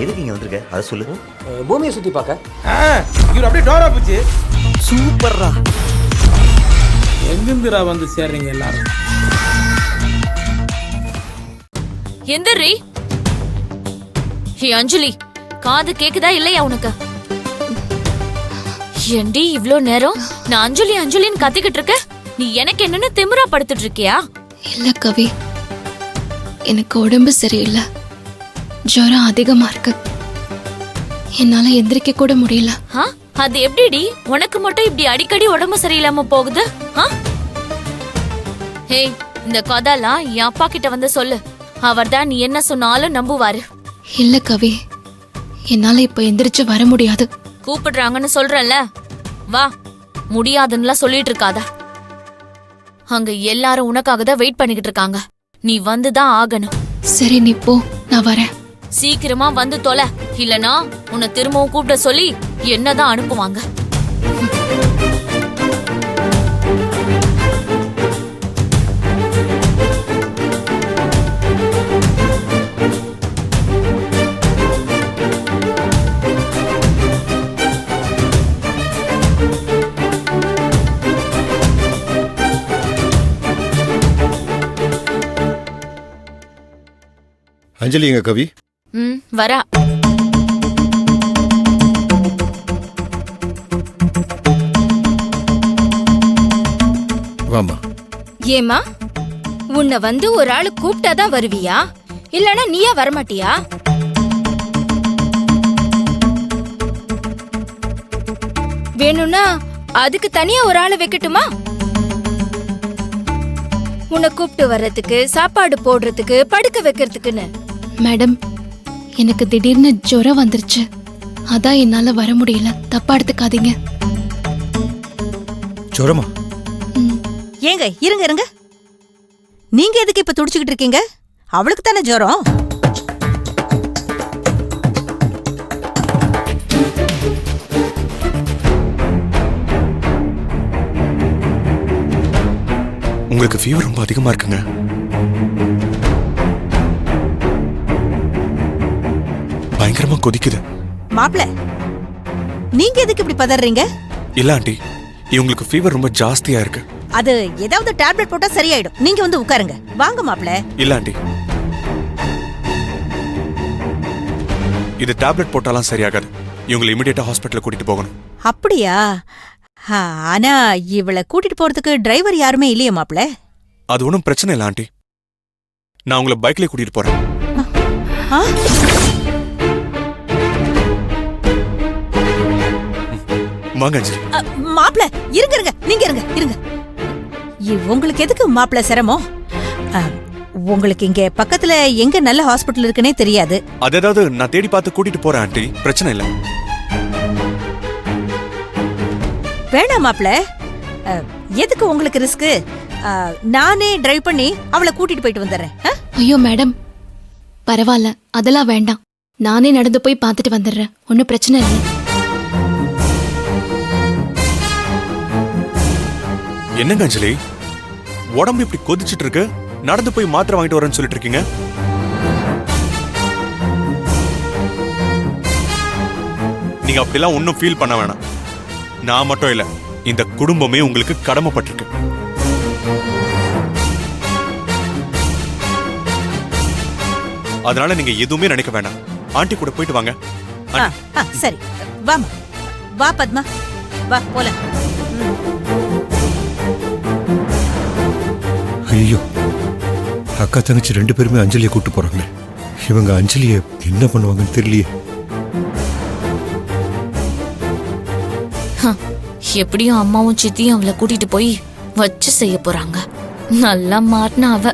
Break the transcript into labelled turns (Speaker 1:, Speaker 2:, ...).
Speaker 1: எதுக்கு இங்க வந்திருக்க அதை சொல்லு.
Speaker 2: பூமியை சுத்தி பார்க்க.
Speaker 3: இவர் அப்படியே டோரா போச்சு.
Speaker 1: சூப்பர்ரா.
Speaker 3: எங்கிருந்துடா வந்து சேர்றீங்க எல்லாரும்?
Speaker 4: எந்திரி. ஹே அஞ்சலி, காது கேக்குதா இல்லையா உனக்கு? ஏண்டி இவ்ளோ நேரம் நான் அஞ்சலி அஞ்சலின்னு கத்திக்கிட்டு இருக்க? நீ எனக்கு என்னன்னு திமிரா படுத்துட்டு இருக்கியா?
Speaker 5: இல்ல கவி, எனக்கு உடம்பு சரியில்லை, ஜுரம் அதிகமா இருக்கு, என்னால எந்திரிக்க கூட முடியல.
Speaker 4: அது எப்படிடி உனக்கு மட்டும் இப்படி அடிக்கடி உடம்பு சரியில்லாம போகுது? ஹே, இந்த கதைலாம் என் அப்பா கிட்ட வந்து சொல்லு, அவர்தான் நீ என்ன சொன்னாலும் நம்புவாரு.
Speaker 5: இல்ல கவி, என்னால இப்ப எந்திரிச்சு வர முடியாது.
Speaker 4: கூப்பிடுறாங்கன்னு சொல்றல, வா. முடியாதுன்னு சொல்லிட்டு இருக்காத. அங்க எல்லாரும் உனக்காக தான் வெயிட் பண்ணிக்கிட்டு இருக்காங்க, நீ வந்துதான் ஆகணும்.
Speaker 5: சரி நீ போ, நான் வரேன்.
Speaker 4: சீக்கிரமா வந்து தொலை, இல்லனா உன்னை திரும்பவும் கூப்பிட சொல்லி என்னதான் அனுப்புவாங்க.
Speaker 6: அஞ்சலி எங்க கவி?
Speaker 4: வரா.
Speaker 6: வாமா.
Speaker 7: ஏமா, உன்னை வந்து ஒரு ஆளு கூப்பிட்டாதான் வருவியா, இல்லனா நீயா வரமாட்டியா? வேணும்னா அதுக்கு தனியா ஒரு ஆளு வைக்கட்டுமா? உன்னை கூப்பிட்டு வர்றதுக்கு, சாப்பாடு போடுறதுக்கு, படுக்க வைக்கிறதுக்குன்னு.
Speaker 5: மேடம், எனக்கு திடீர்னு ஜுரம் வந்துருச்சு, அதான் என்னால வர முடியல, தப்பா எடுத்துக்காதீங்க.
Speaker 6: ஜுரமா?
Speaker 8: ஏங்க இருங்க இருங்க, நீங்க எதுக்கு இப்ப துடிச்சுக்கிட்டு இருக்கீங்க? அவளுக்கு தானே ஜுரம்.
Speaker 9: உங்களுக்கு ஃபீவர் ரொம்ப அதிகமா இருக்குங்க. பயங்கரமா கொதிக்குது.
Speaker 8: மாப்ள, நீங்க எதுக்கு இப்படி பதறீங்க?
Speaker 9: இல்ல ஆண்டி, இவங்களுக்கு ஃபீவர் ரொம்ப ஜாஸ்தியா இருக்கு.
Speaker 8: அது ஏதாவது டேப்லெட் போட்டா சரியாயிடும். நீங்க வந்து உட்காருங்க. வாங்க மாப்ள.
Speaker 9: இல்ல ஆண்டி, இது டேப்லெட் போட்டாலாம் சரியாகாது. இவங்களை இமிடியேட்டா ஹாஸ்பிட்டல் கூட்டிட்டு போகணும்.
Speaker 8: அப்படியா? ஆனா இவளை கூட்டிட்டு போறதுக்கு டிரைவர் யாருமே இல்லையே மாப்ள.
Speaker 9: அது ஒன்றும் பிரச்சனை இல்லை ஆண்டி, நான் உங்களை பைக்ல கூட்டிட்டு போறேன். வாங்க அஞ்சலி.
Speaker 8: மாப்ள இருங்க இருங்க, நீங்க இருங்க இருங்க. உங்களுக்கு எதுக்கு மாப்ள சிரமம்? உங்களுக்கு இங்க பக்கத்துல எங்க நல்ல ஹாஸ்பிட்டல் இருக்குன்னே தெரியாது.
Speaker 9: அது ஏதாவது நான் தேடி பார்த்து கூட்டிட்டு போறேன் ஆண்டி, பிரச்சனை இல்லை.
Speaker 8: வேணாம் மாப்ள, எதுக்கு உங்களுக்கு ரிஸ்க்? நானே டிரைவ் பண்ணி அவளை கூட்டிட்டு போயிட்டு வந்துடுறேன்.
Speaker 5: ஐயோ மேடம், பரவாயில்ல, அதெல்லாம் வேண்டாம், நானே நடந்து போய் பார்த்துட்டு வந்துடுறேன், ஒன்னும் பிரச்சனை இல்லை.
Speaker 9: என்னங்க அஞ்சலி, உடம்பு இப்படி கொதிச்சிட்டு இருக்கு, நடந்து போய் மாத்திரை வாங்கிட்டு வரேன்னு சொல்லிட்டு இருக்கீங்க? நீங்க அப்படிலாம் ஒன்னும் ஃபீல் பண்ண வேணாம். நான் மட்டும் இல்ல, இந்த குடும்பமே உங்களுக்கு கடமைப்பட்டிருக்கு. அதனால நீங்க எதுவுமே நினைக்க வேண்டாம். ஆண்டி கூட போயிட்டு வாங்க.
Speaker 8: சரி, வாமா. வா பத்மா, வா போலாம்.
Speaker 6: ஐயோ, அக்கா தங்கச்சி ரெண்டு பேருமே அஞ்சலியை கூட்டு போறாங்களே, இவங்க அஞ்சலியை என்ன பண்ணுவாங்கன்னு தெரியலையே.
Speaker 4: எப்படியும் அம்மாவும் சித்தியும் அவளை கூட்டிட்டு போய் வச்சு செய்ய போறாங்க. நல்லா மாட்டினா அவ